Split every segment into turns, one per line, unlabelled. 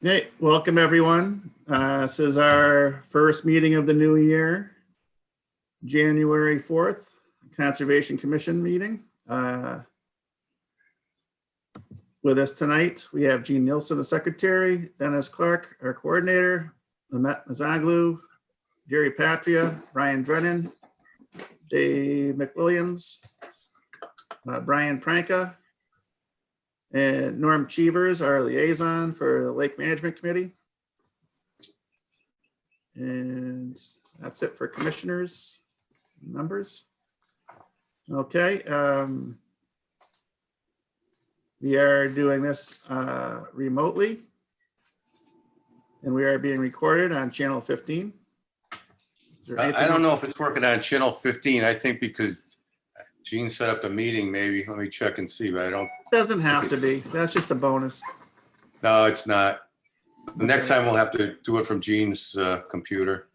Hey, welcome everyone. This is our first meeting of the new year, January 4th, Conservation Commission meeting. With us tonight, we have Jean Nielsen, the secretary, Dennis Clark, our coordinator, Mehmet Mazaglu, Jerry Patria, Brian Drennan, Dave McWilliams, Brian Pranka, and Norm Cheevers, our liaison for the Lake Management Committee. And that's it for commissioners, members. Okay. We are doing this remotely, and we are being recorded on channel 15.
I don't know if it's working on channel 15. I think because Gene set up the meeting, maybe. Let me check and see, but I don't.
Doesn't have to be. That's just a bonus.
No, it's not. The next time we'll have to do it from Gene's computer.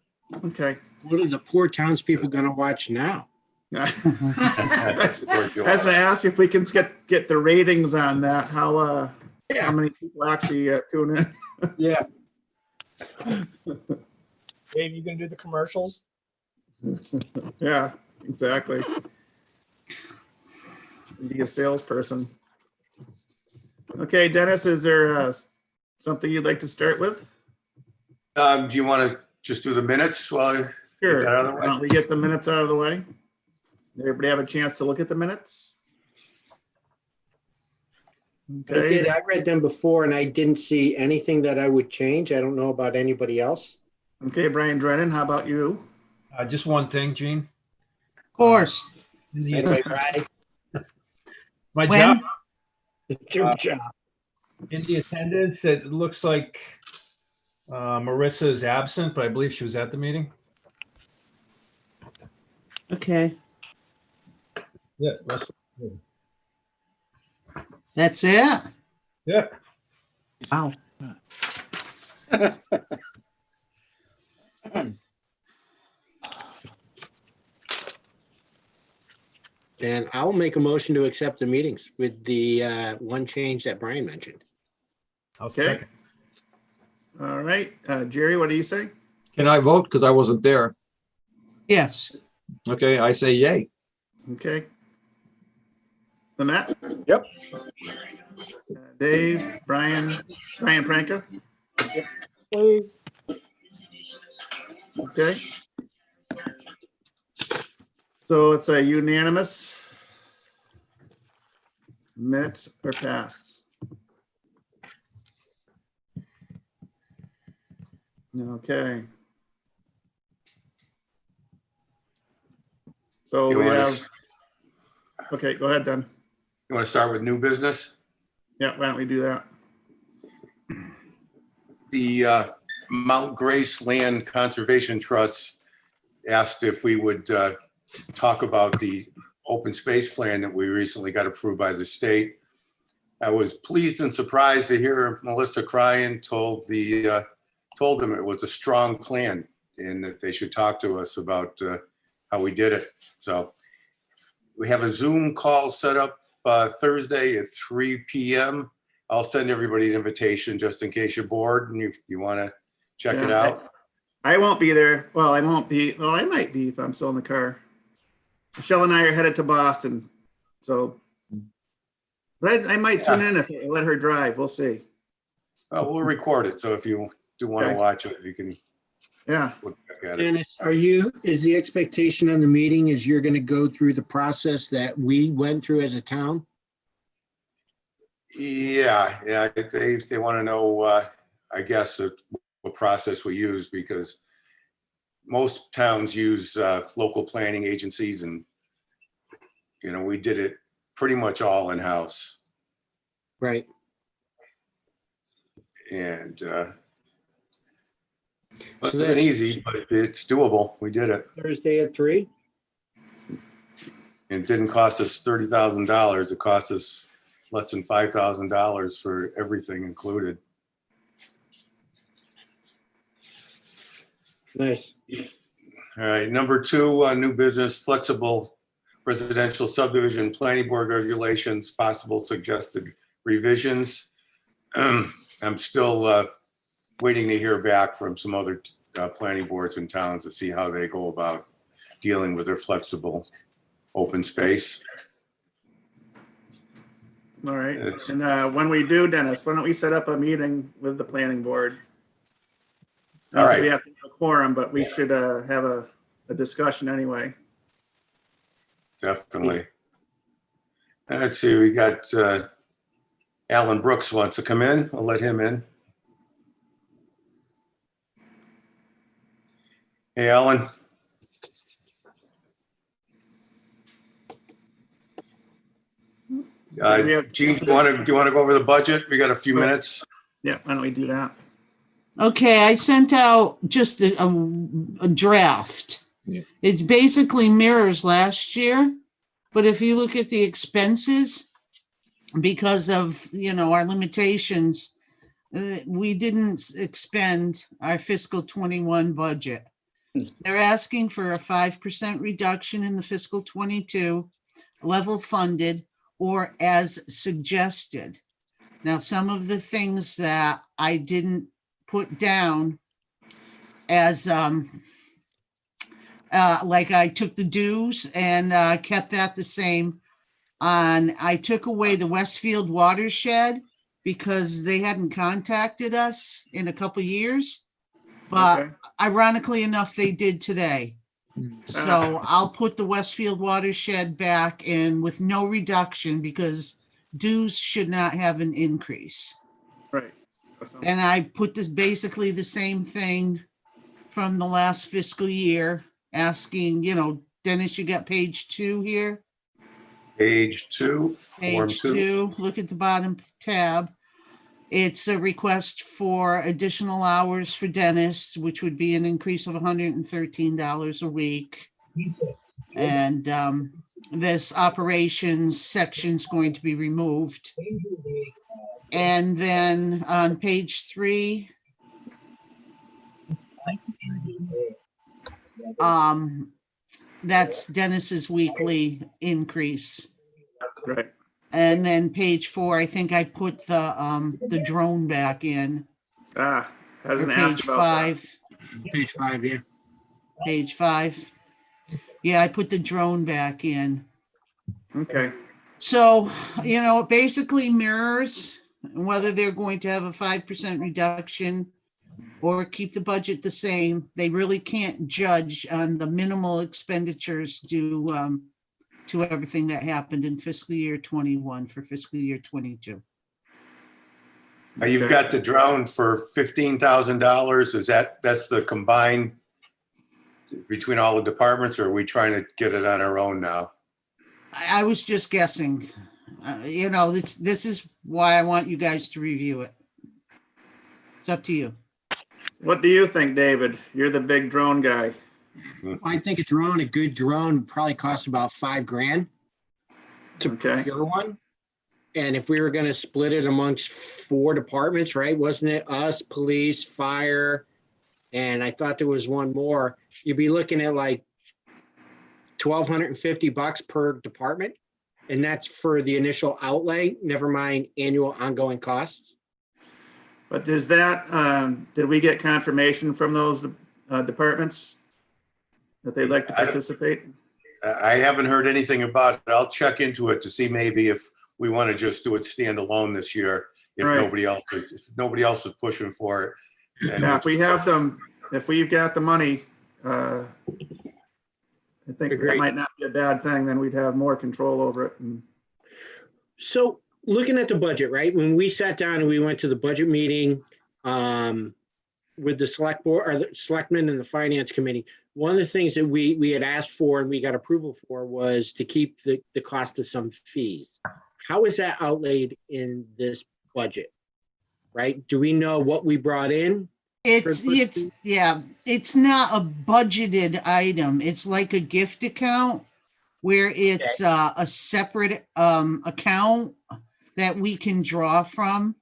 Okay.
What are the poor townspeople going to watch now?
I was going to ask if we can get the ratings on that. How many people actually tune in?
Yeah.
Dave, you gonna do the commercials?
Yeah, exactly. Be a salesperson. Okay, Dennis, is there something you'd like to start with?
Do you want to just do the minutes while
Sure.
that out of the way?
Why don't we get the minutes out of the way? Everybody have a chance to look at the minutes? Okay.
I read them before and I didn't see anything that I would change. I don't know about anybody else.
Okay, Brian Drennan, how about you?
Just one thing, Gene.
Of course.
Anyway, Friday,
My
When?
job
it's your job.
in the attendance, it looks like Marissa is absent, but I believe she was at the meeting.
Okay,
Yeah, that's,
that's it?
yeah.
Wow.
And I'll make a motion to accept the meetings with the one change that Brian mentioned.
I'll
Okay.
second.
All right, Jerry, what do you say?
Can I vote? Because I wasn't there.
Yes,
Okay, I say yay.
Okay. The Matt?
Yep.
Dave, Brian Pranka?
Please.
Okay. So it's a unanimous. Minutes are passed. Okay. So
You
we
wanna-
have, okay, go ahead, Don.
You want to start with new business?
Yeah, why don't we do that?
The Mount Grace Land Conservation Trust asked if we would talk about the open space plan that we recently got approved by the state. I was pleased and surprised to hear Melissa Cryan told them it was a strong plan and that they should talk to us about how we did it. So we have a Zoom call set up Thursday at 3 p.m. I'll send everybody an invitation just in case you're bored and you want to check it
Yeah,
out.
I won't be there. Well, I won't be. Well, I might be if I'm still in the car. Michelle and I are headed to Boston. So, but I might tune in if I let her drive. We'll see.
Well, we'll record it. So if you do want to
Okay.
watch it, you can
Yeah.
look back at it.
Dennis, is the expectation on the meeting is you're going to go through the process that we went through as a town?
Yeah. They want to know, I guess, what process we use because most towns use local planning agencies and, we did it pretty much all in-house.
Right.
And it
So
wasn't
that's
easy, but it's doable. We did it.
Thursday at 3?
It didn't cost us $30,000. It cost us less than $5,000 for everything included.
Nice.
All right, number 2, new business, flexible residential subdivision planning board regulations, possible suggested revisions. I'm still waiting to hear back from some other planning boards in towns to see how they go about dealing with their flexible open space.
All right.
It's-
And when we do, Dennis, why don't we set up a meeting with the planning board?
All right.
We have to have a quorum, but we should have a discussion anyway.
Definitely. Let's see, we got Alan Brooks wants to come in. I'll let him in. Hey, Alan. Gene, do you want to go over the budget? We got a few minutes.
Yeah, why don't we do that?
Okay, I sent out just a draft.
Yeah.
It basically mirrors last year, but if you look at the expenses, because of, our limitations, we didn't expend our fiscal 21 budget. They're asking for a 5% reduction in the fiscal 22 level funded or as suggested. Now, some of the things that I didn't put down as like I took the dues and kept that the same. I took away the Westfield watershed because they hadn't contacted us in a couple years. But
Okay.
ironically enough, they did today. So I'll put the Westfield watershed back in with no reduction because dues should not have an increase.
Right.
And I put this basically the same thing from the last fiscal year, asking, Dennis, you got page 2 here.
Page 2, Form
Page
2.
2, look at the bottom tab. It's a request for additional hours for Dennis, which would be an increase of $113 a week. And this operations section is going to be removed. And then on page 3, that's Dennis's weekly increase.
Right.
And then page 4, I think I put the drone back in.
Hasn't
Or
asked
page
about
5,
Page 5, yeah.
page 5. Yeah, I put the drone back in.
that. Okay.
So, it basically mirrors whether they're going to have a 5% reduction or keep the budget the same. They really can't judge on the minimal expenditures due to everything that happened in fiscal year 21 for fiscal year 22.
You've got the drone for $15,000. That's the combined between all the departments, or are we trying to get it on our own now?
I was just guessing. This is why I want you guys to review it. It's up to you.
What do you think, David? You're the big drone guy.
I think a good drone would probably cost about $5,000 to
Okay.
procure one. And if we were going to split it amongst 4 departments, right? Wasn't it us, police, fire? And I thought there was one more. You'd be looking at like $1,250 per department. And that's for the initial outlay, never mind annual ongoing costs.
But is that, did we get confirmation from those departments that they'd like to participate?
I haven't heard anything about it. I'll check into it to see maybe if we want to just do it standalone this year, if
Right.
nobody else is pushing for it. And
Yeah, if we have them, if we've got the money, I think that
Agreed.
might not be a bad thing. Then we'd have more control over it. And
So looking at the budget, right? When we sat down and we went to the budget meeting with the select board or the selectmen and the finance committee, one of the things that we had asked for and we got approval for was to keep the cost of some fees. How is that outlaid in this budget? Right? Do we know what we brought in?
It's not a budgeted item. It's like a gift account where it's a separate account that we can draw from.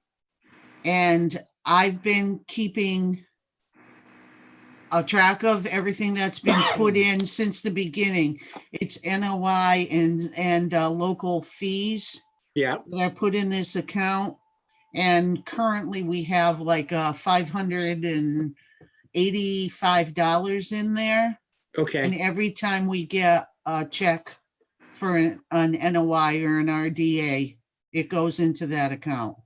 And I've been keeping a track of everything that's been put in since the beginning. It's NOI and local fees
Yeah.
that are put in this account. And currently we have like $585 in there. And
Okay,
every time we get a check for an NOI or an RDA, it goes into that account.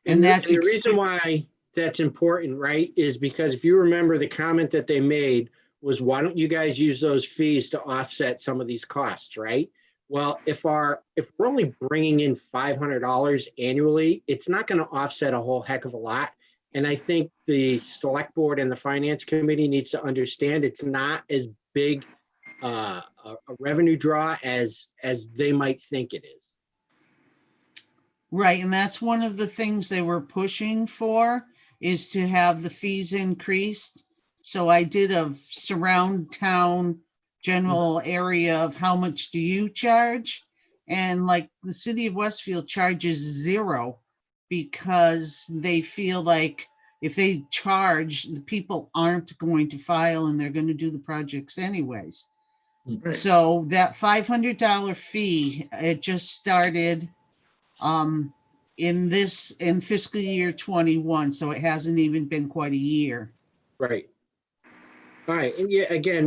And that's
the reason why that's important, right, is because if you remember the comment that they made was, why don't you guys use those fees to offset some of these costs, right? Well, if we're only bringing in $500 annually, it's not going to offset a whole heck of a lot. And I think the select board and the finance committee needs to understand it's not as big a revenue draw as they might think it is.
Right, and that's one of the things they were pushing for, is to have the fees increased. So I did a surround town general area of how much do you charge? And like the city of Westfield charges 0 because they feel like if they charge, the people aren't going to file and they're going to do the projects anyways.
Right.
So that $500 fee, it just started in fiscal year 21, so it hasn't even been quite a year.
Right. All right, and yeah, again,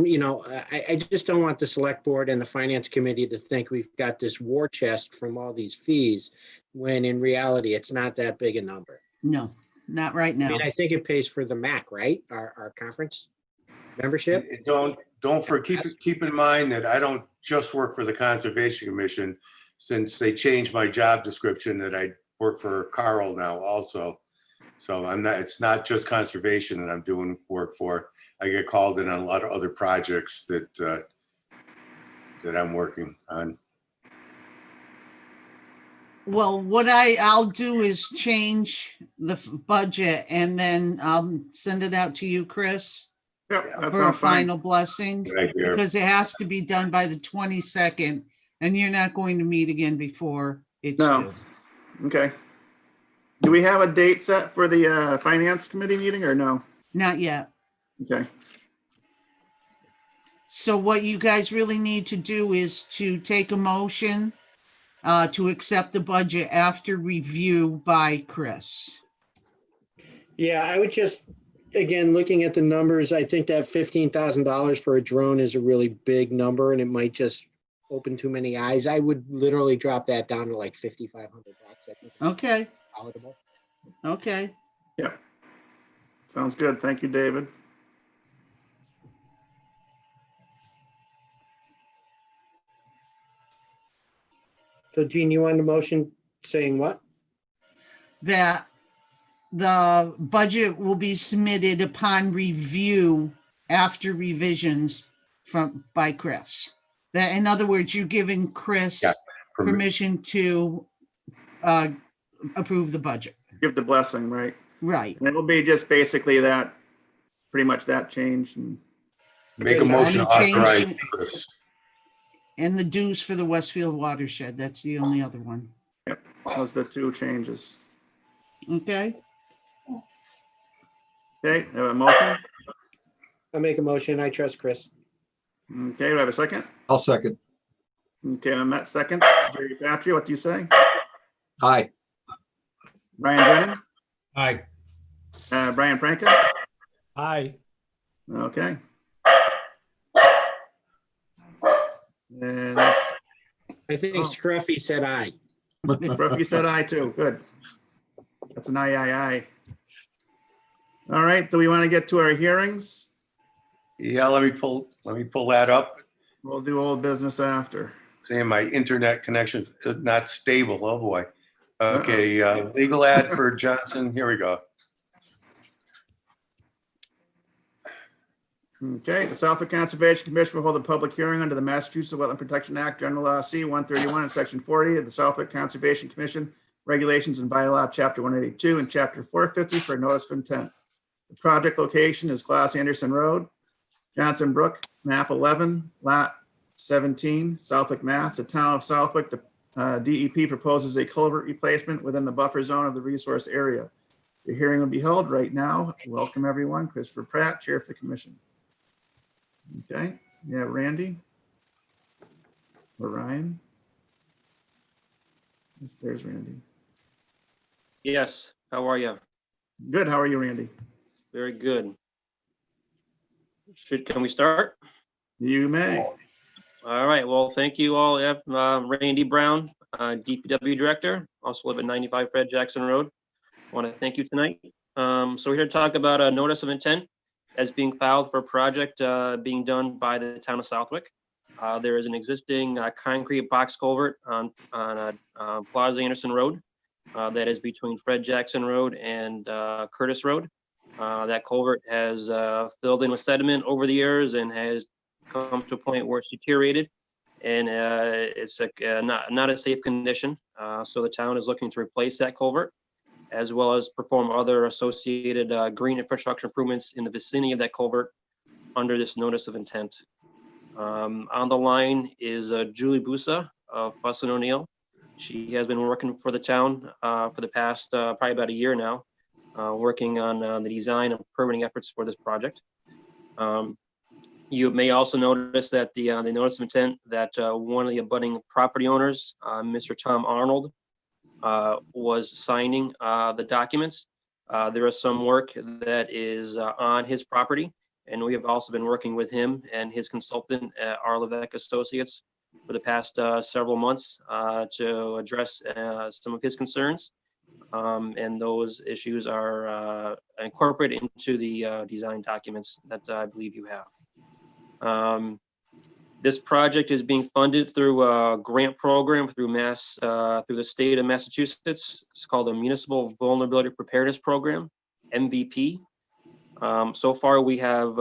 I just don't want the select board and the finance committee to think we've got this war chest from all these fees, when in reality, it's not that big a number.
No, not right
I
now.
mean, I think it pays for the MAC, right? Our conference membership.
Don't keep in mind that I don't just work for the Conservation Commission, since they changed my job description, that I work for Carl now also. So it's not just conservation that I'm doing work for. I get called in on a lot of other projects that I'm working on.
Well, what I'll do is change the budget and then I'll send it out to you, Chris,
Yep, that
for a
sounds fine.
final blessing,
Right here.
because it has to be done by the 22nd, and you're not going to meet again before it's
No.
due.
Okay. Do we have a date set for the finance committee meeting or no?
Not yet.
Okay,
So what you guys really need to do is to take a motion to accept the budget after review by Chris.
Yeah, I would just, again, looking at the numbers, I think that $15,000 for a drone is a really big number, and it might just open too many eyes. I would literally drop that down to like $5,500. I think it's
Okay,
palatable.
okay.
sounds good. Thank you, David.
So Gene, you want a motion saying what?
That the budget will be submitted upon review after revisions by Chris. That, in other words, you're giving Chris
Yeah,
permission to approve the budget.
Give the blessing, right?
Right.
And it will be just basically that, pretty much that change. And
Make a motion to
And change-
authorize Chris.
And the dues for the Westfield watershed. That's the only other one.
those are the two changes.
Okay,
Okay, have a motion?
I'll make a motion. I trust Chris.
Okay, do I have a second?
I'll second.
Okay, I'm at second. Jerry Patria, what do you say?
Aye.
Brian Brennan?
Aye.
Brian Franca?
Aye.
Okay. And that's,
I think
Oh.
Scruffy said aye.
you said aye too, good. That's an aye. All right, do we want to get to our hearings?
Yeah, let me pull that up.
We'll do old business after.
Saying my internet connection's not stable. Oh, boy. Okay, legal ad for Johnson. Here we go.
Okay, the Southwick Conservation Commission will hold a public hearing under the Massachusetts Wetland Protection Act, General Law C 131 and Section 40 of the Southwick Conservation Commission Regulations and Bylaw, Chapter 182 and Chapter 450 for a notice of intent. The project location is Claus Anderson Road, Johnson Brook, map 11, lot 17, Southwick, Mass. The town of Southwick, the DEP proposes a culvert replacement within the buffer zone of the resource area. The hearing will be held right now. Welcome, everyone. Christopher Pratt, Chair of the Commission. Okay, yeah, Randy? Or Ryan? Yes, there's Randy.
Yes, How are you?
Good. How are you, Randy?
Very good. Can we start?
You may.
All right. Well, thank you all. Randy Brown, DPW Director, also live at 95 Fred Jackson Road. I want to thank you tonight. So we're here to talk about a notice of intent as being filed for a project being done by the town of Southwick. There is an existing concrete box culvert on Plaza Anderson Road that is between Fred Jackson Road and Curtis Road. That culvert has filled in with sediment over the years and has come to a point where it's deteriorated and it's not a safe condition. So the town is looking to replace that culvert as well as perform other associated green infrastructure improvements in the vicinity of that culvert under this notice of intent. On the line is Julie Busa of Fuss & O'Neill. She has been working for the town for the past probably about a year now, working on the design and permitting efforts for this project. You may also notice that the notice of intent that one of the abutting property owners, Mr. Tom Arnold, was signing the documents. There is some work that is on his property, and we have also been working with him and his consultant at Arlevec Associates for the past several months to address some of his concerns. And those issues are incorporated into the design documents that I believe you have. This project is being funded through a grant program through the state of Massachusetts. It's called the Municipal Vulnerability Preparedness Program, MVP. So far, we have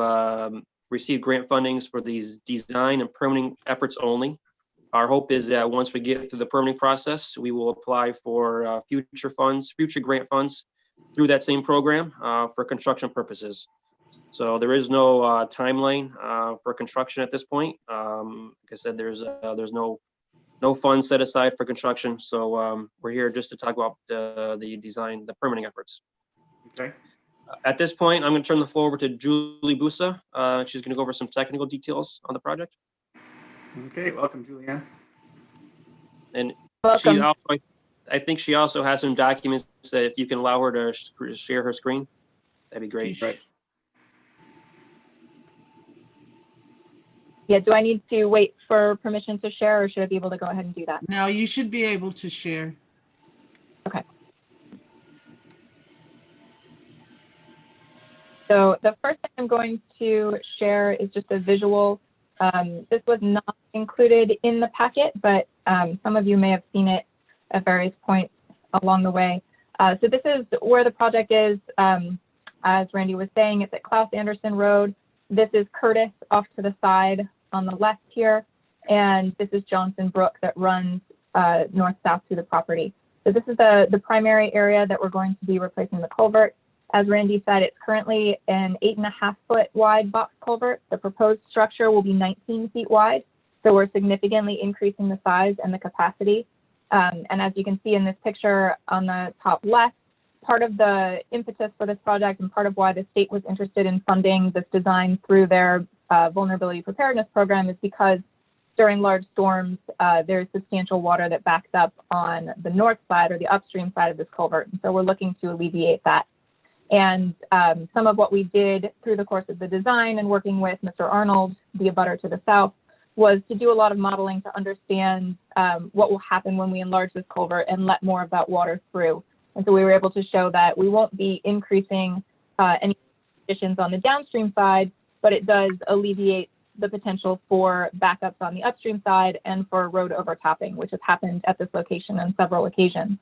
received grant fundings for these design and permitting efforts only. Our hope is that once we get through the permitting process, we will apply for future grant funds through that same program for construction purposes. So there is no timeline for construction at this point. Like I said, there's no funds set aside for construction. So we're here just to talk about the design, the permitting efforts.
Okay.
At this point, I'm going to turn the floor over to Julie Busa. She's going to go over some technical details on the project.
Okay. Welcome, Julianne.
And
Welcome.
I think she also has some documents that if you can allow her to share her screen, that'd be great.
Right.
Yeah, do I need to wait for permission to share or should I be able to go ahead and do that?
Now you should be able to share.
Okay. So the first thing I'm going to share is just a visual. This was not included in the packet, but some of you may have seen it at various points along the way. So this is where the project is. As Randy was saying, it's at Klaus Anderson Road. This is Curtis off to the side on the left here, and this is Johnson Brook that runs north-south through the property. So this is the primary area that we're going to be replacing the culvert. As Randy said, it's currently an 8.5-foot wide box culvert. The proposed structure will be 19 feet wide, so we're significantly increasing the size and the capacity. And as you can see in this picture on the top left, part of the impetus for this project and part of why the state was interested in funding this design through their vulnerability preparedness program is because during large storms, there's substantial water that backs up on the north side or the upstream side of this culvert. And so we're looking to alleviate that. And some of what we did through the course of the design and working with Mr. Arnold, the abutter to the south, was to do a lot of modeling to understand what will happen when we enlarge this culvert and let more of that water through. And so we were able to show that we won't be increasing any conditions on the downstream side, but it does alleviate the potential for backups on the upstream side and for road overtopping, which has happened at this location on several occasions.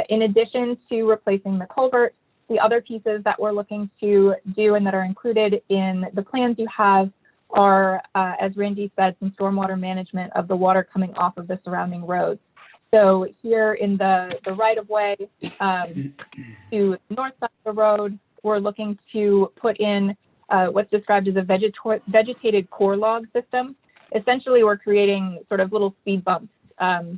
In addition to replacing the culvert, the other pieces that we're looking to do and that are included in the plans you have are, as Randy said, some stormwater management of the water coming off of the surrounding roads. So here in the right-of-way to the north side of the road, we're looking to put in what's described as a vegetated core log system. Essentially, we're creating sort of little speed bumps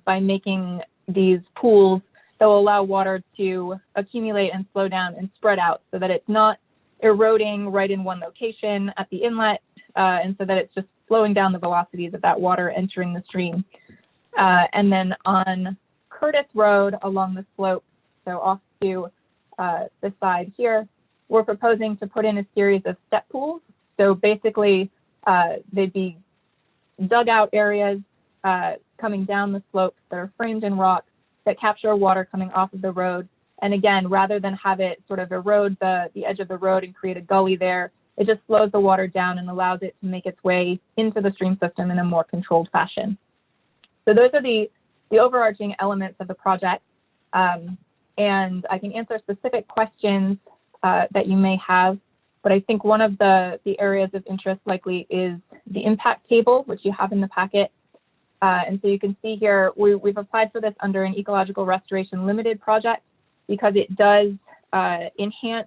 by making these pools that will allow water to accumulate and slow down and spread out so that it's not eroding right in one location at the inlet, and so that it's just slowing down the velocities of that water entering the stream. And then on Curtis Road along the slope, so off to the side here, we're proposing to put in a series of step pools. So basically, they'd be dugout areas coming down the slopes that are framed in rock that capture water coming off of the road. And again, rather than have it sort of erode the edge of the road and create a gully there, it just slows the water down and allows it to make its way into the stream system in a more controlled fashion. So those are the overarching elements of the project. And I can answer specific questions that you may have, but I think one of the areas of interest likely is the impact table, which you have in the packet. And so you can see here, we've applied for this under an ecological restoration limited project because it does enhance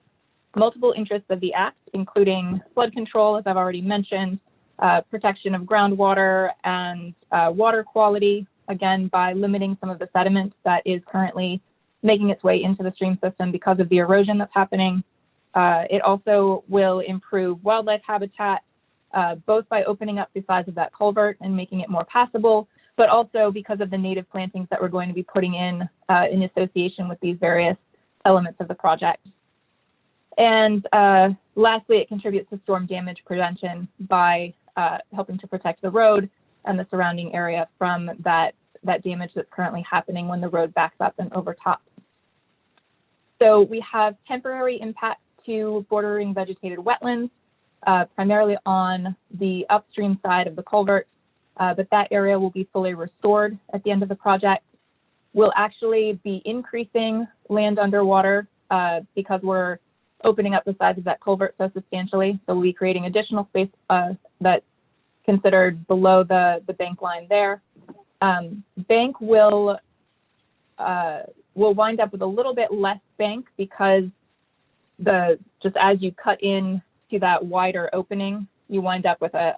multiple interests of the act, including flood control, as I've already mentioned, protection of groundwater and water quality, again, by limiting some of the sediment that is currently making its way into the stream system because of the erosion that's happening. It also will improve wildlife habitat, both by opening up the size of that culvert and making it more passable, but also because of the native plantings that we're going to be putting in association with these various elements of the project. And lastly, it contributes to storm damage prevention by helping to protect the road and the surrounding area from that damage that's currently happening when the road backs up and overtops. So we have temporary impacts to bordering vegetated wetlands, primarily on the upstream side of the culvert, but that area will be fully restored at the end of the project. We'll actually be increasing land underwater because we're opening up the size of that culvert so substantially. So we'll be creating additional space that's considered below the bank line there. Bank will wind up with a little bit less bank because just as you cut in to that wider opening, you wind up with a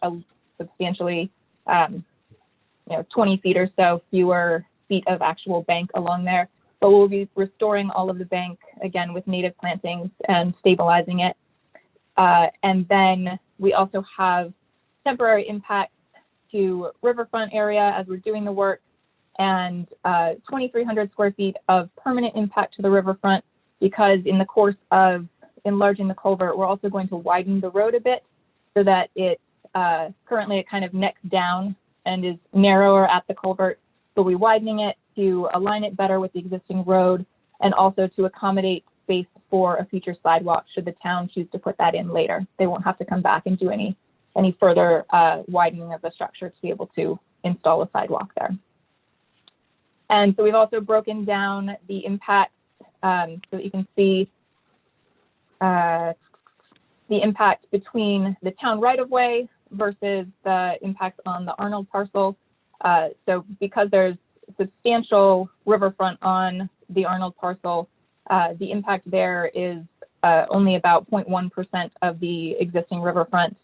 substantially 20 feet or so fewer feet of actual bank along there. But we'll be restoring all of the bank again with native plantings and stabilizing it. And then we also have temporary impacts to riverfront area as we're doing the work, and 2,300 square feet of permanent impact to the riverfront, because in the course of enlarging the culvert, we're also going to widen the road a bit so that it currently it kind of necks down and is narrower at the culvert. So we're widening it to align it better with the existing road and also to accommodate space for a future sidewalk should the town choose to put that in later. They won't have to come back and do any further widening of the structure to be able to install a sidewalk there. And so we've also broken down the impact so that you can see the impact between the town right-of-way versus the impact on the Arnold parcel. So because there's substantial riverfront on the Arnold parcel, the impact there is only about 0.1% of the existing riverfront.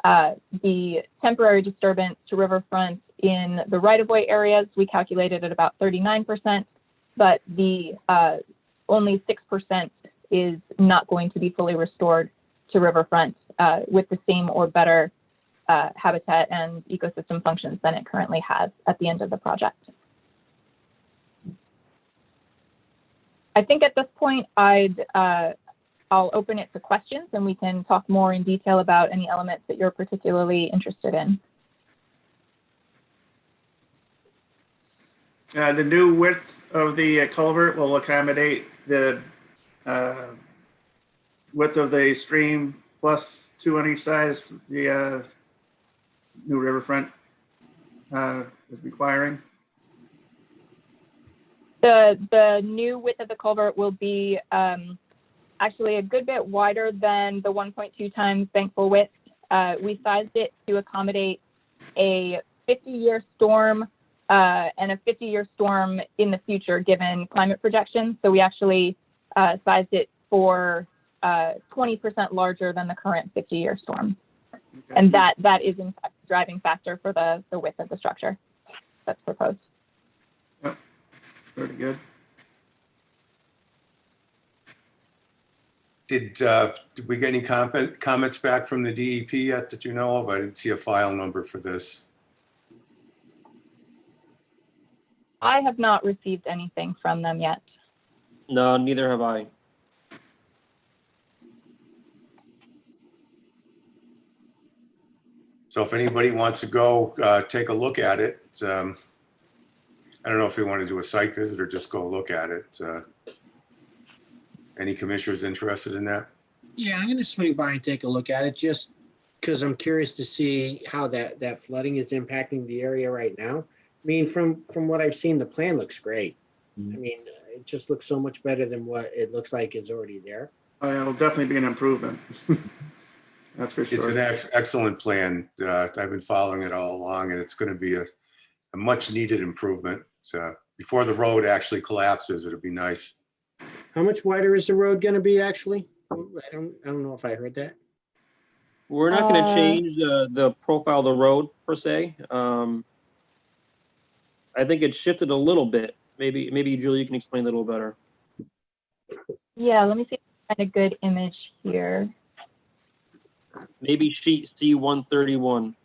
The temporary disturbance to riverfront in the right-of-way areas, we calculated at about 39%, but the only 6% is not going to be fully restored to riverfront with the same or better habitat and ecosystem functions than it currently has at the end of the project. I think at this point, I'll open it to questions and we can talk more in detail about any elements that you're particularly interested in.
The new width of the culvert will accommodate the width of the stream plus 2 on each side as the new riverfront is requiring.
The new width of the culvert will be actually a good bit wider than the 1.2 times bankful width. We sized it to accommodate a 50-year storm and a 50-year storm in the future given climate projections. So we actually sized it for 20% larger than the current 50-year storm. Okay. And that is in fact the driving factor for the width of the structure that's proposed.
Yep, very good.
Did we get any comments back from the DEP yet that you know of? I didn't see a file number for this.
I have not received anything from them yet.
No, neither have I.
So if anybody wants to go take a look at it, I don't know if they want to do a site visit or just go look at it. Any commissioners interested in that?
Yeah, I'm gonna swing by and take a look at it just because I'm curious to see how that flooding is impacting the area right now. I mean, from what I've seen, the plan looks great. I mean, it just looks so much better than what it looks like is already there.
It'll definitely be an improvement. That's for
It's
sure.
an excellent plan. I've been following it all along, and it's going to be a much needed improvement. Before the road actually collapses, it'll be nice.
How much wider is the road gonna be actually? I don't know if I heard that.
We're not going to
Uh,
change the profile of the road per se. I think it shifted a little bit. Maybe Julie, you can explain a little better.
Yeah, let me see if I can find a good image here.
Maybe sheet C-131.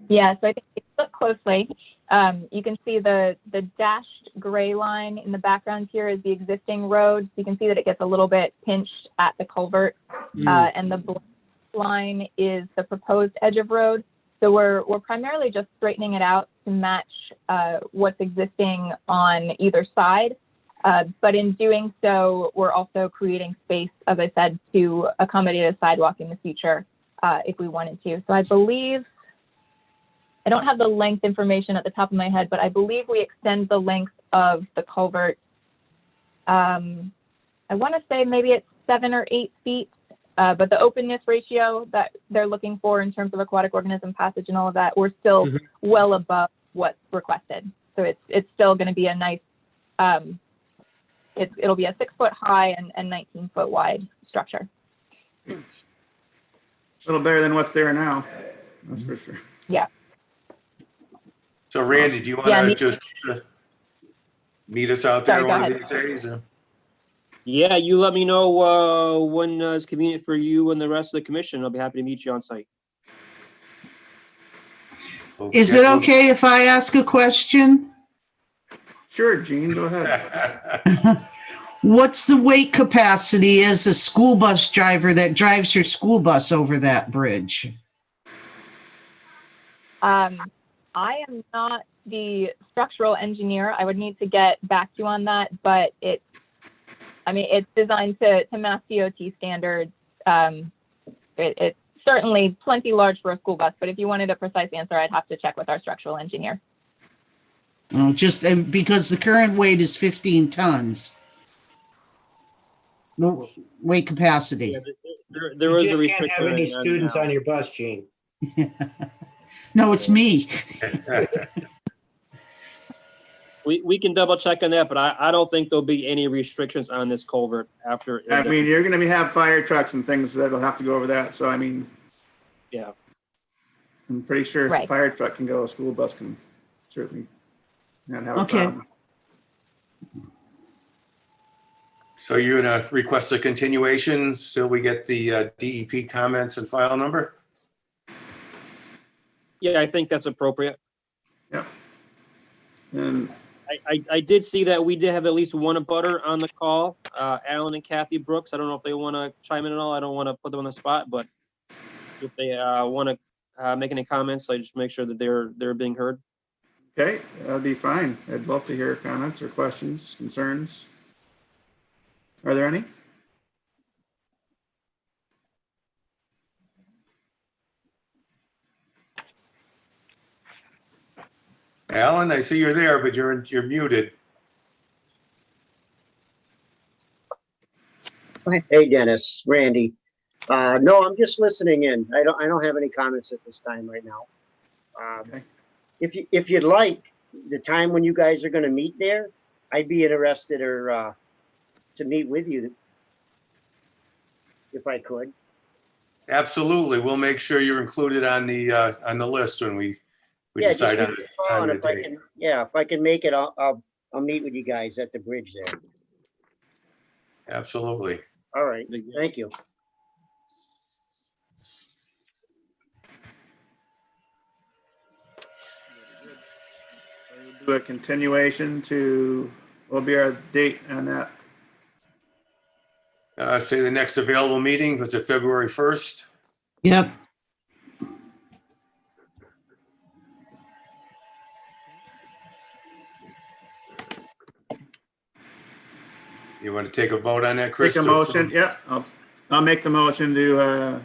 Yeah, so I think if you look closely, you can see the dashed gray line in the background here is the existing road. You can see that it gets a little bit pinched at the culvert, and the black line is the proposed edge of road. So we're primarily just straightening it out to match what's existing on either side. But in doing so, we're also creating space, as I said, to accommodate a sidewalk in the future if we wanted to. So I believe, I don't have the length information at the top of my head, but I believe we extend the length of the culvert. I want to say maybe it's 7 or 8 feet, but the openness ratio that they're looking for in terms of aquatic organism passage and all of that, we're still well above what's requested. So it's still going to be a nice, it'll be a 6 foot high and 19 foot wide structure.
A little better than what's there now. That's for sure.
Yeah.
So Randy, do you want
Yeah,
to
me-
just meet us out there
Sorry, go
one of
ahead.
these days? Or-
Yeah, you let me know when it's convenient for you and the rest of the commission. I'll be happy to meet you on site.
We'll
Is
get-
it okay if I ask a question?
Sure, Gene, go ahead.
What's the weight capacity as a school bus driver that drives your school bus over that bridge?
I am not the structural engineer. I would need to get back to you on that, but it's designed to Mass DOT standards. It's certainly plenty large for a school bus, but if you wanted a precise answer, I'd have to check with our structural engineer.
Oh, just because the current weight is 15 tons. The weight capacity.
There
You
is a
just can't
restriction
have any
on that
students
now.
on your bus, Gene.
No, it's me.
We can double check on that, but I don't think there'll be any restrictions on this culvert after.
I mean, you're going to have fire trucks and things that'll have to go over that. So, I mean,
Yeah.
I'm pretty sure if a
Right.
fire truck can go, a school bus can certainly not have a
Okay.
problem.
So you're going to request a continuation till we get the DEP comments and file number?
Yeah, I think that's appropriate.
Yep. And
I did see that we did have at least one abutter on the call, Alan and Kathy Brooks. I don't know if they want to chime in at all. I don't want to put them on the spot, but if they want to make any comments, I just make sure that they're being heard.
okay, that'd be fine. I'd love to hear comments or questions, concerns. Are there any?
Alan, I see you're there, but you're muted.
Hey, Dennis, Randy. No, I'm just listening in. I don't have any comments at this time right now.
Okay.
If you'd like, the time when you guys are gonna meet there, I'd be interested or to meet with you if I could.
Absolutely. We'll make sure you're included on the list when we
Yeah, just
decide
give
on
me
the
a call,
time
and
and the
if I
date.
can, yeah, if I can make it, I'll meet with you guys at the bridge there.
Absolutely.
All right, thank you.
Do a continuation to, what will be our date on that?
Say the next available meeting was it February 1st?
Yep.
You want to take a vote on that, Chris?
Take a motion, yeah, I'll make the motion to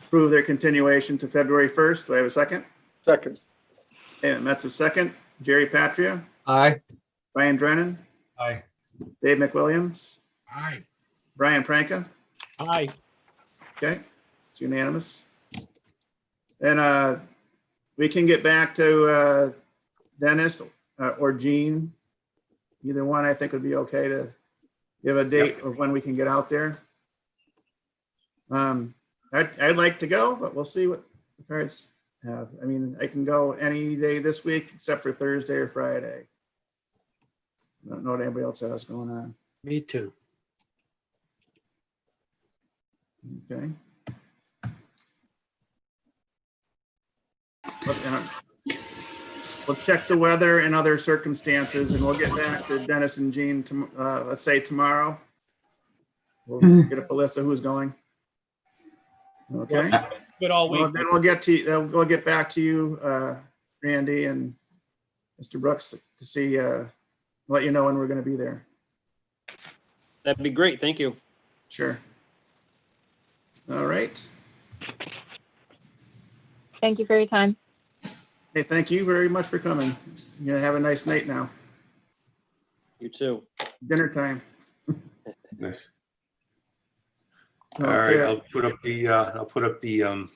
approve their continuation to February 1st. Do I have a second?
Second.
And that's a second. Jerry Patria,
Aye.
Brian Drennan,
Aye.
Dave McWilliams,
Aye.
Brian Pranka.
Aye.
Okay, it's unanimous. And we can get back to Dennis or Gene. Either one, I think would be okay to give a date of when we can get out there. I'd like to go, but we'll see what the cards have. I mean, I can go any day this week except for Thursday or Friday. I don't know what anybody else has going on.
Me too.
Okay. We'll check the weather and other circumstances, and we'll get back to Dennis and Jean, let's say tomorrow. We'll get up a list of who's going. Okay,
Good all
well,
week.
then we'll get back to you, Randy and Mr. Brooks, to see, let you know when we're gonna be there.
That'd be great. Thank you.
Sure. All right.
Thank you for your time.
Hey, thank you very much for coming. You're gonna have a nice night now.
You too.
Dinner time.
Nice. All right,
Okay.
I'll put up the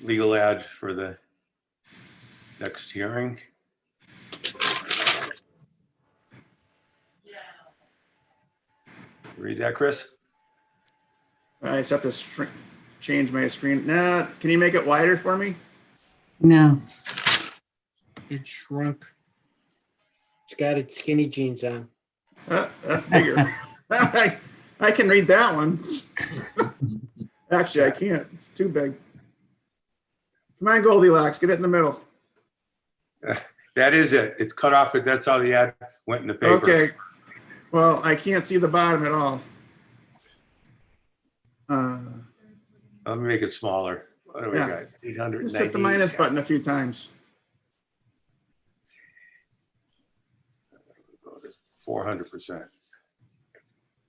legal ad for the next hearing. Read that, Chris?
I just have to change my screen. Nah, can you make it wider for me?
No.
It shrunk. It's got its skinny jeans on.
That's bigger. I can read that one. Actually, I can't. It's too big. Come on, Goldilocks, get it in the middle.
That is it. It's cut off. That's how the ad went in the paper.
Okay. Well, I can't see the bottom at all.
Let me make it smaller. What do we
Yeah.
got? 890.
Just hit the minus button a few times.
400%.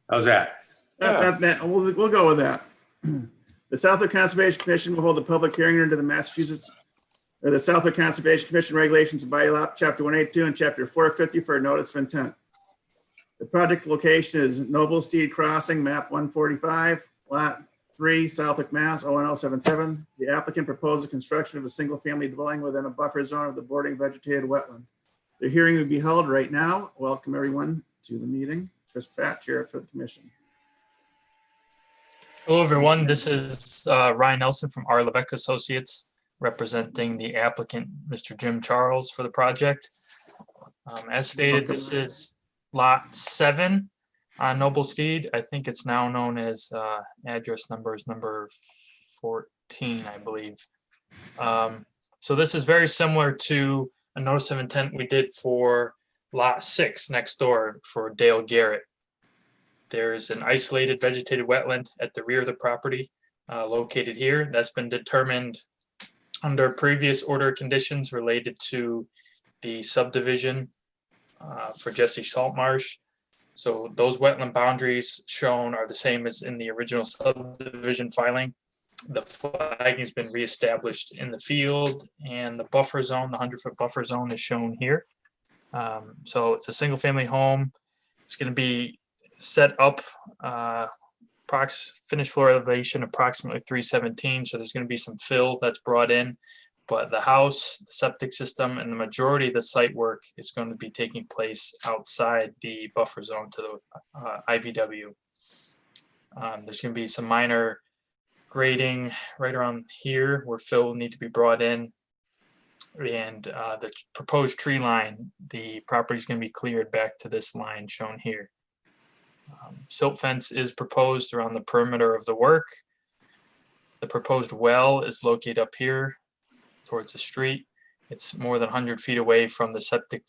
How's that?
We'll go with that. The Southwick Conservation Commission will hold a public hearing under the Massachusetts, or the Southwick Conservation Commission Regulations and Bylaw, Chapter 182 and Chapter 450 for a notice of intent. The project location is Noble Steed Crossing, map 145, lot 3, Southwick, Mass. 01077. The applicant proposes construction of a single-family dwelling within a buffer zone of the bordering vegetated wetland. The hearing will be held right now. Welcome everyone to the meeting. Chris Pratt, Chair for the Commission.
Hello, everyone. This is Ryan Nelson from R. Levesque Associates, representing the applicant, Mr. Jim Charles, for the project. As stated, this is Lot 7 on Noble Steed. I think it's now known as address number is number 14, I believe. So this is very similar to a notice of intent we did for Lot 6 next door for Dale Garrett. There's an isolated vegetated wetland at the rear of the property located here. That's been determined under previous order of conditions related to the subdivision for Jesse Saltmarsh. So those wetland boundaries shown are the same as in the original subdivision filing. The flagging has been reestablished in the field, and the buffer zone, the 100-foot buffer zone, is shown here. So it's a single family home. It's going to be set up finished floor elevation approximately 317. So there's going to be some fill that's brought in, but the house, the septic system, and the majority of the site work is going to be taking place outside the buffer zone to the IVW. There's going to be some minor grading right around here where fill will need to be brought in. And the proposed tree line, the property is going to be cleared back to this line shown here. Silt fence is proposed around the perimeter of the work. The proposed well is located up here towards the street. It's more than 100 feet away from the septic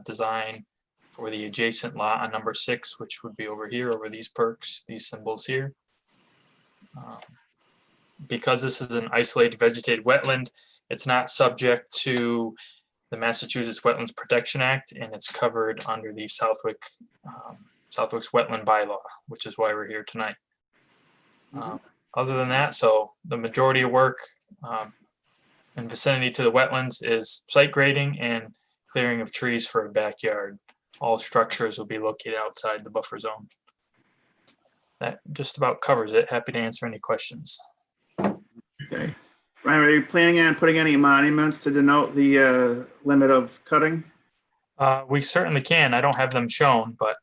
design for the adjacent lot on number 6, which would be over here, over these perks, these symbols here. Because this is an isolated vegetated wetland, it's not subject to the Massachusetts Wetlands Protection Act, and it's covered under the Southwick's Wetland Bylaw, which is why we're here tonight. Other than that, so the majority of work in vicinity to the wetlands is site grading and clearing of trees for a backyard. All structures will be located outside the buffer zone. That just about covers it. Happy to answer any questions.
Okay. Ryan, are you planning on putting any monuments to denote the limit of cutting?
We certainly can. I don't have them shown, but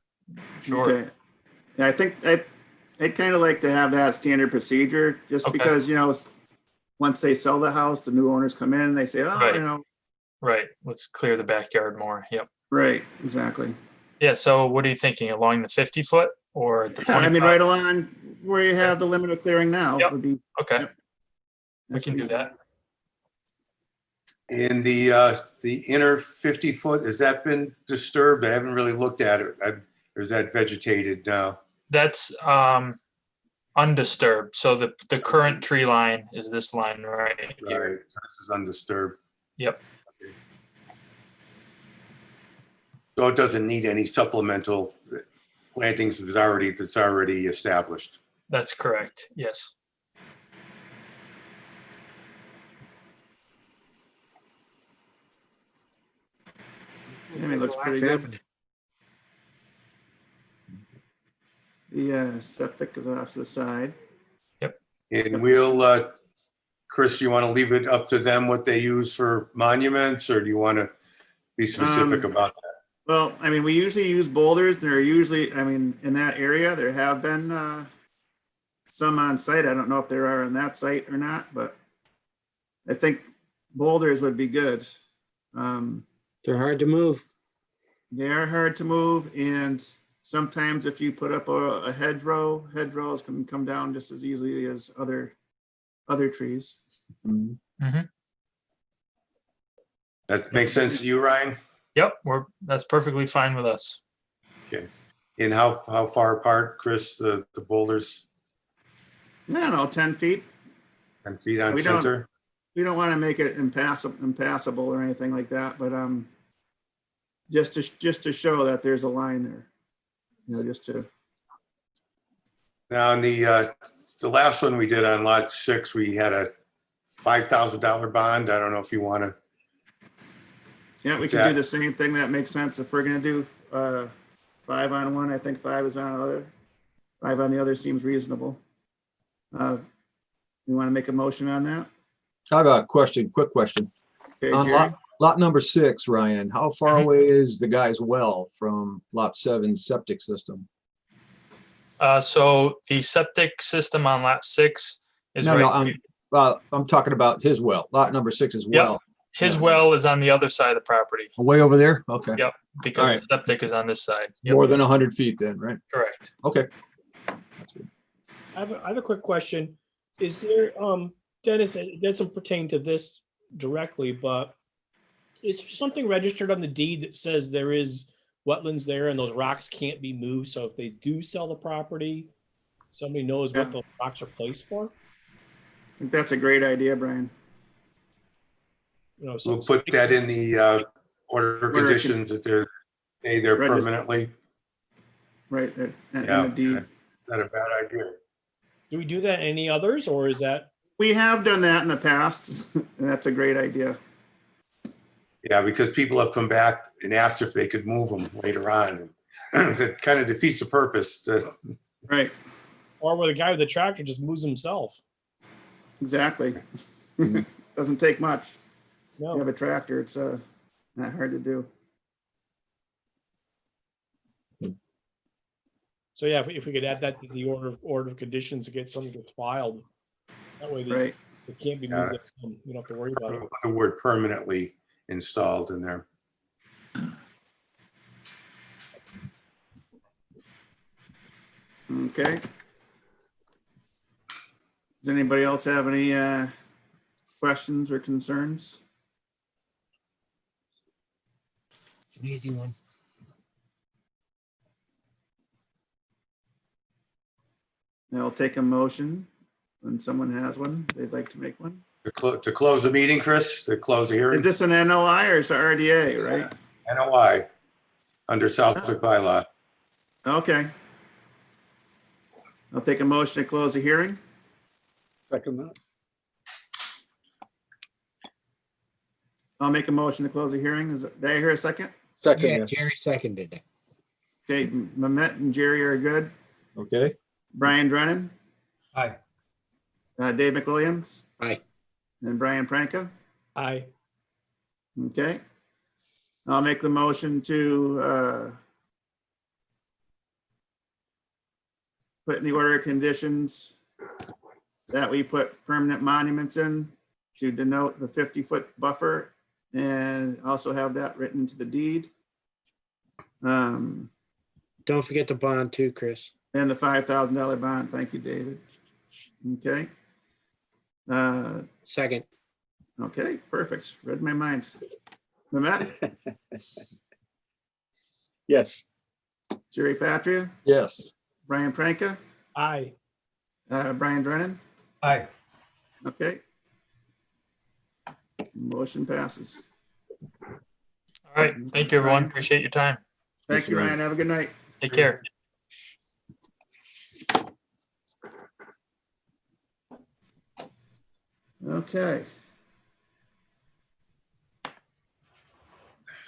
sure.
Okay. Yeah, I think I'd kind of like to have that standard procedure, just
Okay.
because, once they sell the house, the new owners come in, they say, oh,
Right. Right. Let's clear the backyard more. Yep.
right, exactly.
Yeah. So what are you thinking? Along the 50-foot or the
Yeah, I
25?
mean, right along where you have the limit of clearing now
Yep.
would be.
Okay.
Yep.
We can do that.
In the inner 50-foot, has that been disturbed? I haven't really looked at it. Or is that vegetated now?
That's undisturbed. So the current tree line is this line right here.
Right, so this is undisturbed.
Yep.
So it doesn't need any supplemental plantings that's already established.
That's correct. Yes.
I mean, it looks pretty good. The septic is off to the side.
And we'll, Chris, you want to leave it up to them what they use for monuments, or do you want to be specific about that?
Well, I mean, we usually use boulders. They're usually, I mean, in that area, there have been some on site. I don't know if there are on that site or not, but I think boulders would be good.
They're hard to move.
They are hard to move, and sometimes if you put up a hedgerow, hedgerows can come down just as easily as other trees.
That makes sense to you, Ryan?
Yep. That's perfectly fine with us.
And how far apart, Chris, the boulders?
I don't know, 10 feet.
10 feet on
We don't-
center?
We don't want to make it impassable or anything like that, but just to show that there's a line there, just to.
Now, in the last one we did on lot 6, we had a $5,000 bond. I don't know if you want to.
Yeah, we can do the same thing. That makes sense. If we're gonna do 5 on one, I think 5 is on the other. 5 on the other seems reasonable. You want to make a motion on that?
I have a question, quick question.
Okay,
On
Jerry?
lot number 6, Ryan, how far away is the guy's well from lot 7's septic system?
So the septic system on lot 6 is
No,
right.
I'm talking about his well, lot number 6 is
Yep.
well.
His well is on the other side of the property
Way over there? Okay.
Yep. because
Alright.
the septic is on this side. Yep.
More than 100 feet then, right?
Correct.
Okay. That's good.
I have a quick question. Is there, Dennis, it doesn't pertain to this directly, but is there something registered on the deed that says there is wetlands there and those rocks can't be moved? So if they do sell the property, somebody knows
Yeah.
what those rocks are placed for?
I think that's a great idea, Brian.
So
We'll put that in the order of conditions that they're there
Register.
permanently.
Right there. And
Yeah.
the deed.
Not a bad idea.
Do we do that in any others, or is that?
We have done that in the past, and that's a great idea.
Yeah, because people have come back and asked if they could move them later on. It kind of defeats the purpose.
Right,
Or where the guy with the tractor just moves himself?
exactly. Doesn't take much. You
No.
have a tractor, it's not hard to do.
So yeah, if we could add that to the order of conditions to get something that's filed. That way
Right.
it can't be moved. You don't have to worry about it.
Put the word permanently installed in there.
Okay. Does anybody else have any questions or concerns?
An easy one.
I'll take a motion when someone has one, they'd like to make one.
To close the meeting, Chris, to close the hearing,
Is this an NOI or is it RDA, right?
NOI, under Southwick bylaw.
Okay. I'll take a motion to close the hearing.
Second that.
I'll make a motion to close the hearing. Did I hear a second?
Second,
Yeah,
yes.
Jerry seconded it.
Okay, Mehmet and Jerry are good.
Okay,
Brian Drennan,
Aye.
Dave McWilliams.
Aye.
And Brian Pranka.
Aye.
Okay. I'll make the motion to put in the order of conditions that we put permanent monuments in to denote the 50-foot buffer and also have that written into the deed. And
Don't forget the bond too, Chris.
the $5,000 bond. Thank you, David. Okay.
Second.
Okay, perfect. Read my mind. Mehmet,
Yes.
Jerry Patria,
yes.
Brian Pranka,
Aye.
Brian Drennan.
Aye.
Okay. Motion passes.
All right. Thank you, everyone. Appreciate your time.
Thank you, Ryan. Have a good night.
Take care.
Okay.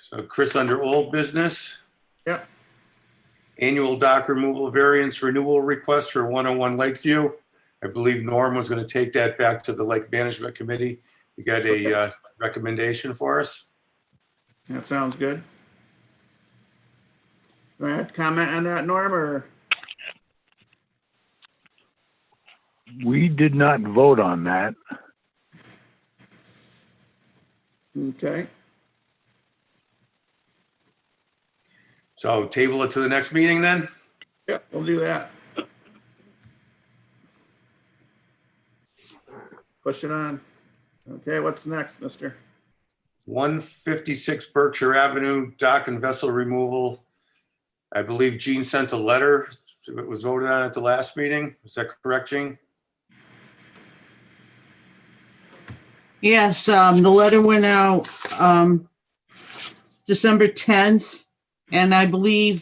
So Chris, under old business,
Yep.
annual dock removal variance renewal request for 101 Lakeview. I believe Norm was going to take that back to the Lake Management Committee. You got a recommendation for us?
That sounds good. Do I have to comment on that, Norm, or?
We did not vote on that.
Okay.
So table it to the next meeting then?
Yep, we'll do that. Push it on. Okay, what's next, mister?
156 Berkshire Avenue, dock and vessel removal. I believe Gene sent a letter. It was voted on at the last meeting. Is that correct, Gene?
Yes, the letter went out December 10th, and I believe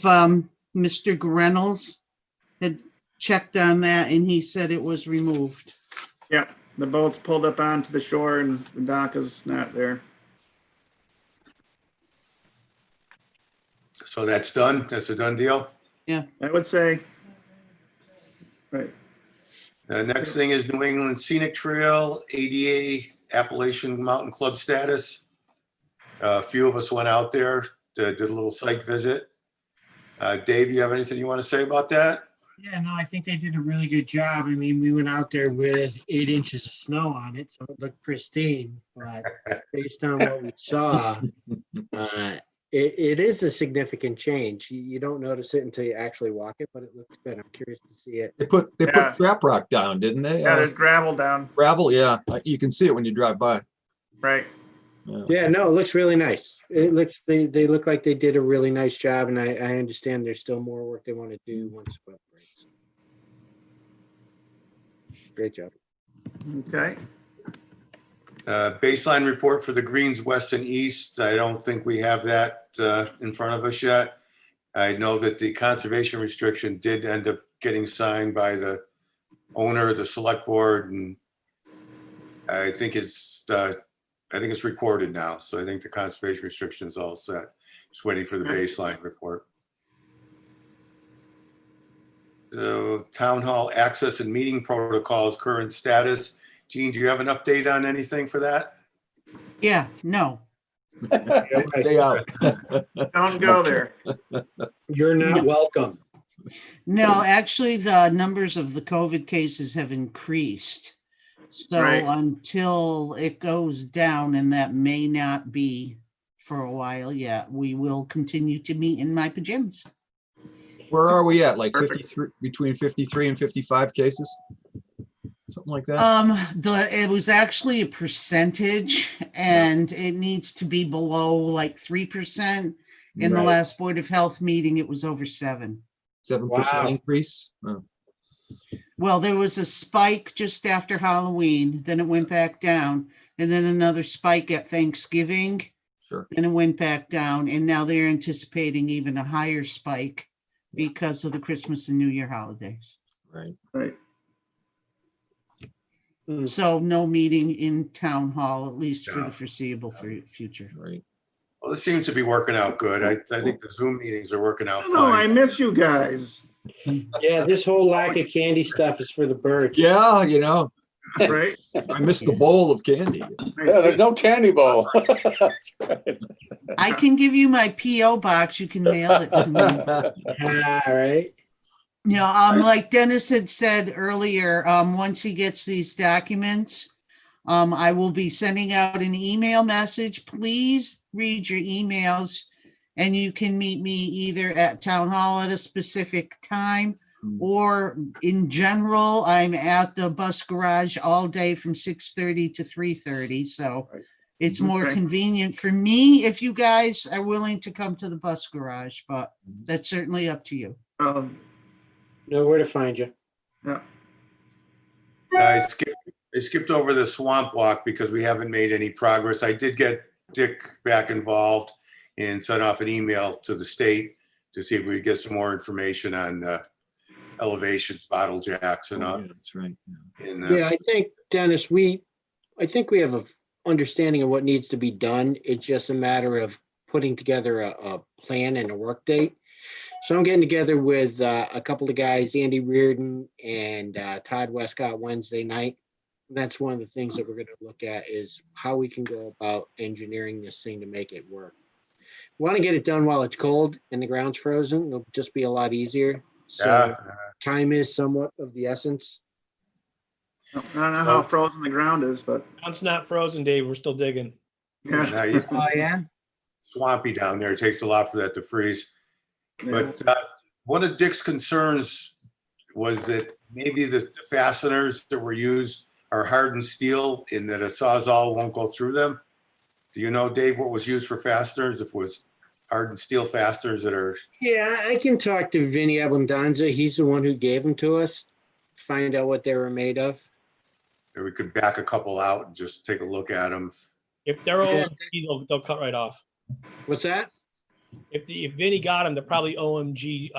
Mr. Reynolds had checked on that, and he said it was removed.
Yep, the boat's pulled up onto the shore and the dock is not there.
So that's done? That's a done deal?
I would say. Right.
The next thing is New England Scenic Trail, ADA Appalachian Mountain Club status. A few of us went out there, did a little site visit. Dave, you have anything you want to say about that?
Yeah, no, I think they did a really good job. I mean, we went out there with 8 inches of snow on it, so it looked pristine. But based on what we saw, it is a significant change. You don't notice it until you actually walk it, but it looks good. I'm curious to see it.
They put
Yeah.
trap rock down, didn't they?
Yeah, there's gravel down,
Gravel, yeah. You can see it when you drive by.
right?
Yeah.
Yeah, no, it looks really nice. It looks, they look like they did a really nice job, and I understand there's still more work they want to do once the weather breaks. Great job.
Okay,
Baseline report for the Greens West and East. I don't think we have that in front of us yet. I know that the conservation restriction did end up getting signed by the owner, the select board, and I think it's recorded now. So I think the conservation restriction is all set. Just waiting for the baseline report. So town hall access and meeting protocols, current status. Gene, do you have an update on anything for that?
Yeah, no.
Stay out.
don't go there.
You're not welcome.
No, actually, the numbers of the COVID cases have increased. So
Right.
until it goes down, and that may not be for a while yet, we will continue to meet in my pajamas.
Where are we at? Like
Perfect.
53, between 53 and 55 cases? Something like that?
It was actually a percentage, and it needs to be below like 3%. In the
Right.
last Board of Health meeting, it was over 7.
7%
Wow.
increase? Oh.
Well, there was a spike just after Halloween, then it went back down, and then another spike at Thanksgiving.
Sure.
Then it went back down, and now they're anticipating even a higher spike because of the Christmas and New Year holidays.
Right.
Right.
So no meeting in town hall, at least for
No.
the foreseeable future.
Right.
Well, this seems to be working out good. I think the Zoom meetings are working out
No, I
fine.
miss you guys,
Yeah, this whole lack of candy stuff is for the birds.
Yeah,
right?
I missed the bowl of candy.
Yeah, there's no candy bowl. That's right.
I can give you my PO box. You can mail it to me.
All right.
Like Dennis had said earlier, once he gets these documents, I will be sending out an email message. Please read your emails, and you can meet me either at town hall at a specific time, or in general, I'm at the bus garage all day from 6:30 to 3:30. So
Right.
it's more
Okay.
convenient for me if you guys are willing to come to the bus garage, but that's certainly up to you.
Know where to find you.
Yeah.
I skipped over the swamp walk because we haven't made any progress. I did get Dick back involved and sent off an email to the state to see if we could get some more information on elevations, bottle jacks and
Yeah, that's right.
Yeah, I think, Dennis, I think we have a understanding of what needs to be done. It's just a matter of putting together a plan and a work date. So I'm getting together with a couple of guys, Andy Reardon and Todd Westcott, Wednesday night. That's one of the things that we're going to look at is how we can go about engineering this thing to make it work. We want to get it done while it's cold and the ground's frozen. It'll just be a lot easier. So
Yeah.
time is somewhat of the essence.
I don't know how frozen the ground is, but
It's not frozen, Dave. We're still digging.
yeah.
Now, it's
Oh, yeah?
swampy down there. It takes a lot for that to freeze.
Yeah.
But one of Dick's concerns was that maybe the fasteners that were used are hardened steel and that a Sawzall won't go through them. Do you know, Dave, what was used for fasteners? If it was hardened steel fasteners that are,
Yeah, I can talk to Vinny Abundanza. He's the one who gave them to us. Find out what they were made of.
that we could back a couple out and just take a look at them.
If they're
Yeah.
OMG, they'll cut right off.
What's that?
If Vinny got them, they're probably OMG.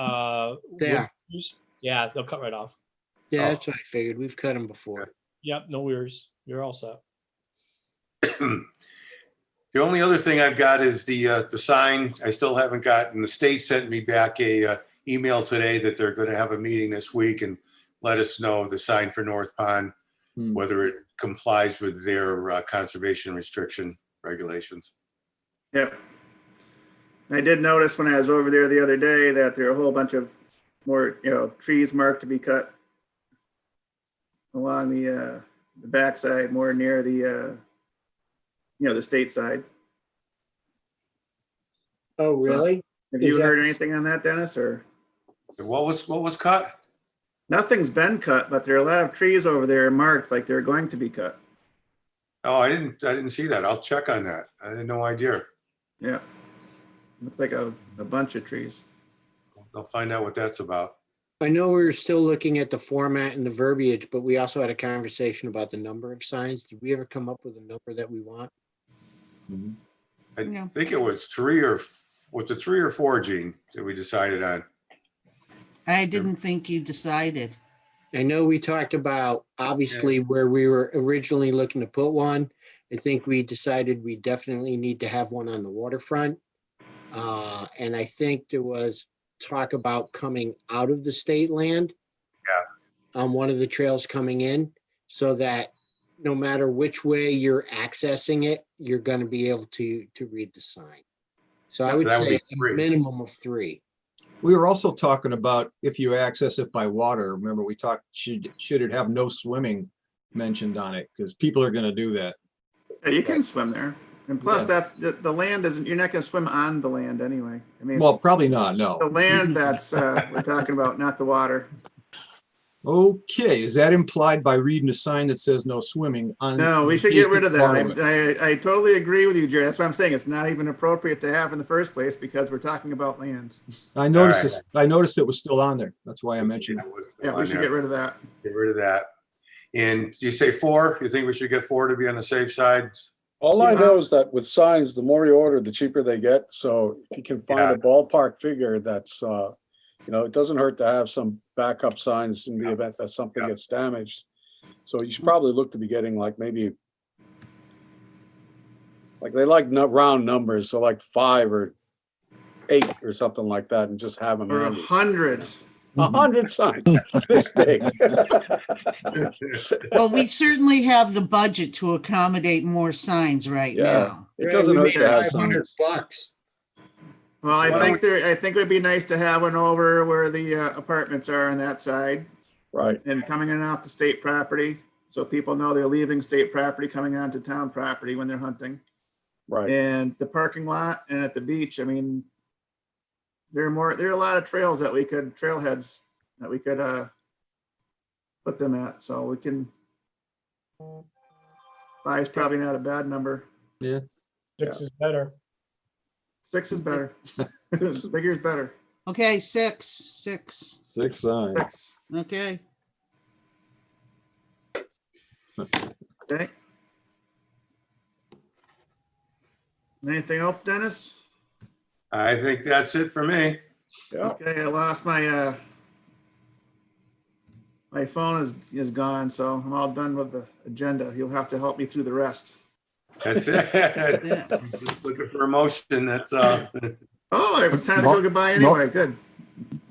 They are.
wood. Yeah, they'll cut right off.
Yeah,
Oh.
that's what I figured. We've cut them before.
Yep, no worries. You're all set.
The only other thing I've got is the sign. I still haven't gotten, the state sent me back a email today that they're going to have a meeting this week and let us know the sign for North Pond, whether it complies with their conservation restriction regulations.
Yep. I did notice when I was over there the other day that there are a whole bunch of more, trees marked to be cut along the backside, more near the, the state side.
Oh, really?
Have
Is
you
that-
heard anything on that, Dennis, or?
What was cut?
Nothing's been cut, but there are a lot of trees over there marked like they're going to be cut.
Oh, I didn't see that. I'll check on that. I had no idea.
Yeah. Looked like a bunch of trees.
I'll find out what that's about.
I know we were still looking at the format and the verbiage, but we also had a conversation about the number of signs. Did we ever come up with a number that we want?
I
Yeah.
think it was was it 3 or 4, Gene, that we decided on?
I didn't think you decided.
I know we talked about obviously where we were originally looking to put one. I think we decided we definitely need to have one on the waterfront. And I think there was talk about coming out of the state land.
Yeah.
On one of the trails coming in, so that no matter which way you're accessing it, you're gonna be able to read the sign. So I
So
would
that would
say
be
a
3.
minimum of 3.
We were also talking about if you access it by water, remember we talked, should it have no swimming mentioned on it? Because people are gonna do that.
Yeah, you can swim there. And plus,
Yeah.
that's, the land isn't, you're not gonna swim on the land anyway. I mean,
Well,
it's
probably not, no.
the land that's, we're talking about, not the water.
Okay, is that implied by reading a sign that says no swimming on?
No, we should get rid of that.
Borrowing?
I totally agree with you, Jerry. That's what I'm saying. It's not even appropriate to have in the first place because we're talking about land.
I noticed
All right.
this, I noticed it was still on there. That's why I mentioned it.
That was
Yeah, we
on
should
there.
get rid of that.
Get rid of that. And you say 4? You think we should get 4 to be on the safe side?
All I
Yeah.
know is that with signs, the more you order, the cheaper they get. So if you can find
Yeah.
a ballpark figure that's, it doesn't hurt to have some backup signs in the event that something
Yeah.
gets damaged. So you should probably look to be getting like maybe, like they like round numbers, so like 5 or 8 or something like that, and just have them
Or
handy.
100.
100 signs, this big.
Well, we certainly have the budget to accommodate more signs right
Yeah.
now.
It doesn't hurt to have signs.
$500.
Well, I
Why
think
don't
I think it would be nice to have one over where the apartments are on that side
Right,
and coming in off the state property. So people know they're leaving state property, coming onto town property when they're hunting.
right.
And the parking lot and at the beach, I mean, there are a lot of trails that we could, trailheads that we could put them at. So we can, 5 is probably not a bad number.
6 is better.
6 is better. Bigger is better.
Okay, 6.
6 signs.
6.
Okay.
Okay. Anything else, Dennis?
I think that's it for me.
Yeah.
Okay, I lost my my phone is gone, so I'm all done with the agenda. You'll have to help me through the rest.
That's it.
Yeah.
Just looking for a motion. That's
Oh, it was time to go goodbye anyway. Good.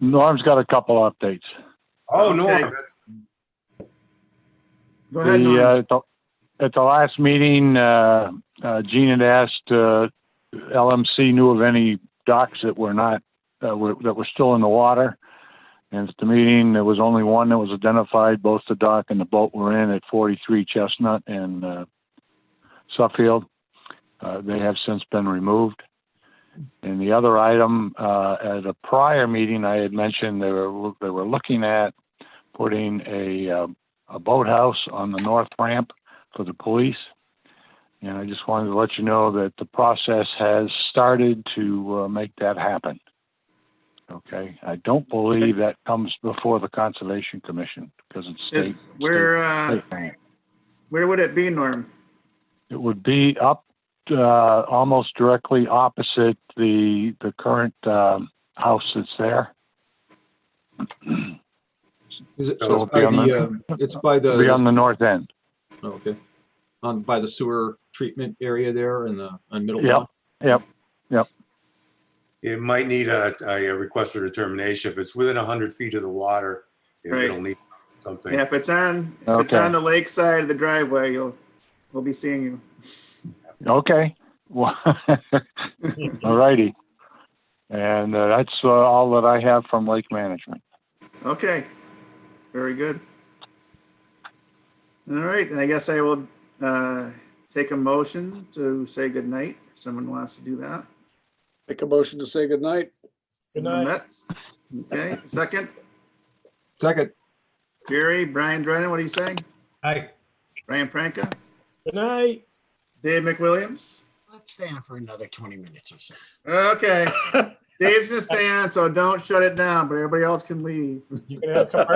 Norm's got a couple updates.
Oh, no.
Okay. Go ahead, Norm.
At the last meeting, Gene had asked, LMC knew of any docks that were not, that were still in the water. And at the meeting, there was only one that was identified. Both the dock and the boat were in at 43 Chestnut and Suffield. They have since been removed. And the other item, at a prior meeting, I had mentioned they were looking at putting a boathouse on the north ramp for the police. And I just wanted to let you know that the process has started to make that happen. Okay, I don't believe that comes before the Conservation Commission because it's state.
Where
land.
where would it be, Norm?
It would be up almost directly opposite the current house that's there.
Is it,
So
it's by it's by
It'll be on
the,
the north end.
okay, by the sewer treatment area there on Middle
Yep.
Pond?
Yep.
It might need a request for determination. If it's within 100 feet of the water,
Right.
it'll need something.
Yeah, if it's on
Okay.
the lake side of the driveway, we'll be seeing you.
Okay. Well, all righty. And that's all that I have from Lake Management.
Okay, very good. All right, and I guess I will take a motion to say goodnight. If someone wants to do that.
Make a motion to say goodnight.
Good night.
Mets. Okay, second,
Second,
Jerry, Brian Drennan, what are you saying?
Hi.
Brian Pranka,
Good night.
Dave McWilliams?
Let's stay on for another 20 minutes or so.
Okay, Dave's gonna stay on, so don't shut it down, but everybody else can leave.
You can have